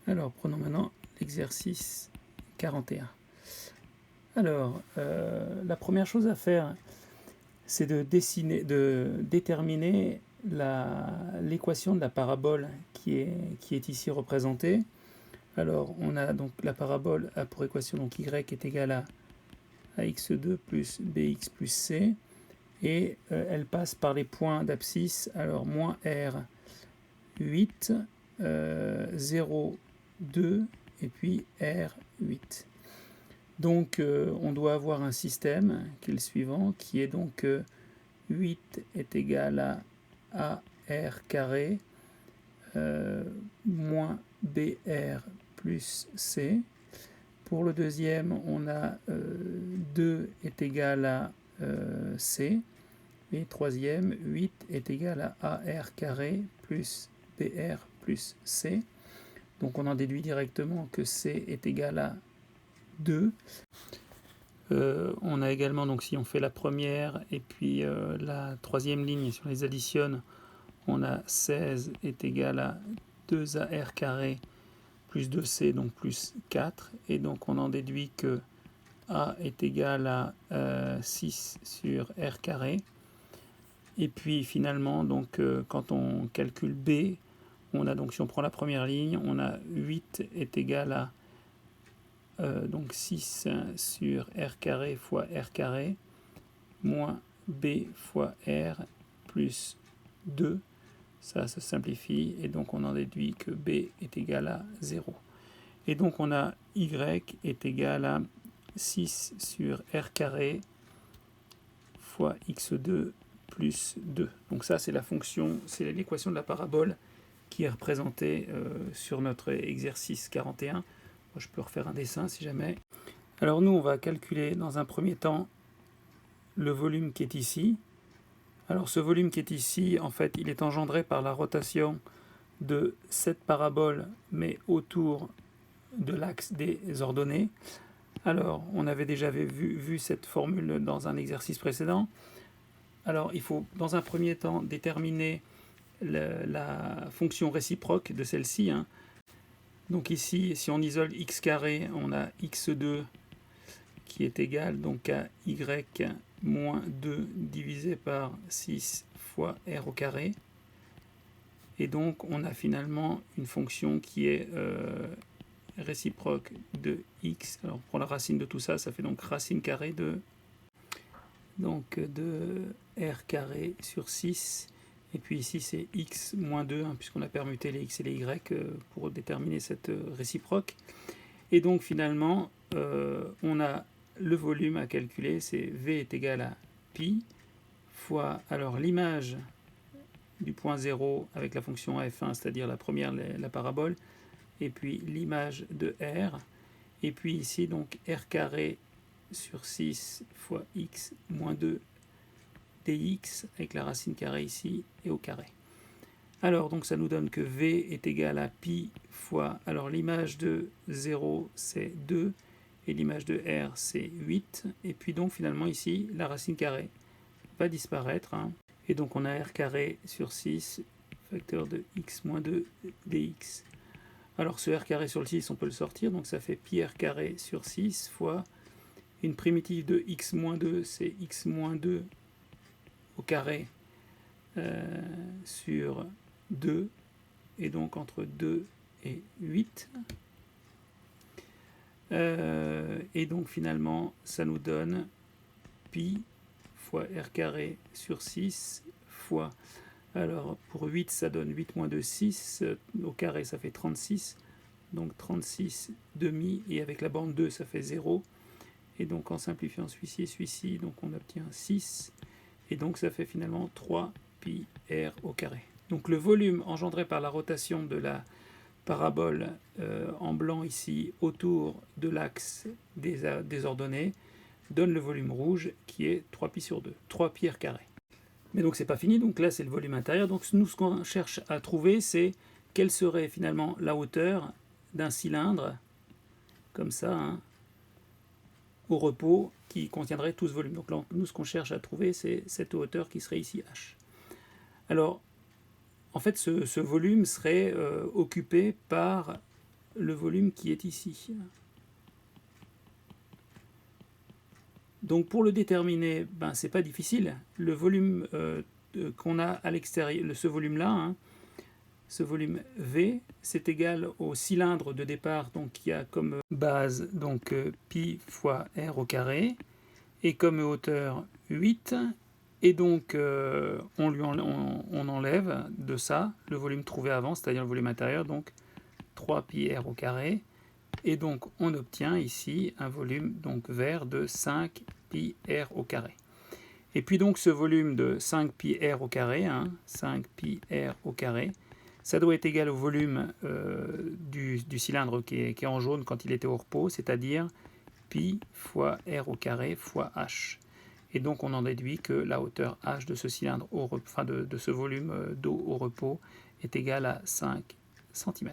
Alors, prenons maintenant l'exercice 41. Alors, la première chose à faire, c'est de déterminer l'équation de la parabole qui est ici représentée. Alors, on a donc la parabole a pour équation donc y est égal à ax2 plus bx plus c, et elle passe par les points d'abscisse, alors moins r, 8, 0, 2, et puis r, 8. Donc on doit avoir un système qui est le suivant, qui est donc 8 est égal à AR carré moins BR plus C. Pour le deuxième, on a 2 est égal à C. Et troisième, 8 est égal à AR carré plus BR plus C. Donc on en déduit directement que C est égal à 2. On a également, donc si on fait la première et puis la troisième ligne, si on les additionne, on a 16 est égal à 2AR carré plus 2C, donc plus 4. Et donc on en déduit que A est égal à 6 sur R carré. Et puis finalement, donc, quand on calcule B, on a donc, si on prend la première ligne, on a 8 est égal à donc 6 sur R carré fois R carré, moins B fois R plus 2. Ça se simplifie, et donc on en déduit que B est égal à 0. Et donc on a Y est égal à 6 sur R carré fois x2 plus 2. Donc ça, c'est la fonction, c'est l'équation de la parabole qui est représentée sur notre exercice 41. Moi, je peux refaire un dessin si jamais. Alors nous, on va calculer dans un premier temps le volume qui est ici. Alors ce volume qui est ici, en fait, il est engendré par la rotation de cette parabole, mais autour de l'axe des ordonnées. Alors, on avait déjà vu cette formule dans un exercice précédent. Alors, il faut, dans un premier temps, déterminer la fonction réciproque de celle-ci. Donc ici, si on isole x carré, on a x2 qui est égal donc à y moins 2 divisé par 6 fois r au carré. Et donc, on a finalement une fonction qui est réciproque de x. Alors, pour la racine de tout ça, ça fait donc racine carrée de r carré sur 6. Et puis ici, c'est x moins 2, puisqu'on a permuté les x et les y pour déterminer cette réciproque. Et donc, finalement, on a le volume à calculer, c'est V est égal à pi fois, alors l'image du point 0 avec la fonction f1, c'est-à-dire la première, la parabole, et puis l'image de r, et puis ici, donc r carré sur 6 fois x moins 2 dx, avec la racine carrée ici, et au carré. Alors, donc ça nous donne que V est égal à pi fois, alors l'image de 0 c'est 2, et l'image de R c'est 8, et puis donc finalement ici, la racine carrée va disparaître, et donc on a R carré sur 6, facteur de x moins 2 dx. Alors ce R carré sur le 6, on peut le sortir, donc ça fait pi R carré sur 6 fois une primitive de x moins 2, c'est x moins 2 au carré sur 2, et donc entre 2 et 8. Et donc finalement, ça nous donne pi fois r carré sur 6 fois, alors pour 8, ça donne 8 moins 2, 6, au carré, ça fait 36, donc 36 demi, et avec la bande 2, ça fait 0. Et donc en simplifiant celui-ci, donc on obtient 6, et donc ça fait finalement 3 pi r au carré. Donc le volume engendré par la rotation de la parabole en blanc ici autour de l'axe des ordonnées donne le volume rouge qui est 3 pi sur 2, 3 pi r carré. Mais donc c'est pas fini, donc là c'est le volume intérieur. Donc nous, ce qu'on cherche à trouver, c'est quelle serait finalement la hauteur d'un cylindre comme ça, au repos, qui contiendrait tout ce volume. Donc là, nous, ce qu'on cherche à trouver, c'est cette hauteur qui serait ici h. Alors, en fait, ce volume serait occupé par le volume qui est ici. Donc pour le déterminer, ben, c'est pas difficile. Le volume qu'on a à l'extérieur, ce volume-là, hein, ce volume V, c'est égal au cylindre de départ, donc qui a comme base donc pi fois r au carré, et comme hauteur 8, et donc on enlève de ça le volume trouvé avant, c'est-à-dire le volume intérieur, donc 3 pi r au carré, et donc on obtient ici un volume donc vert de 5 pi r au carré. Et puis donc ce volume de 5 pi r au carré, hein, 5 pi r au carré, ça doit être égal au volume du cylindre qui est en jaune quand il était au repos, c'est-à-dire pi fois r au carré fois h. Et donc on en déduit que la hauteur h de ce cylindre, de ce volume d'eau au repos est égale à 5 cm.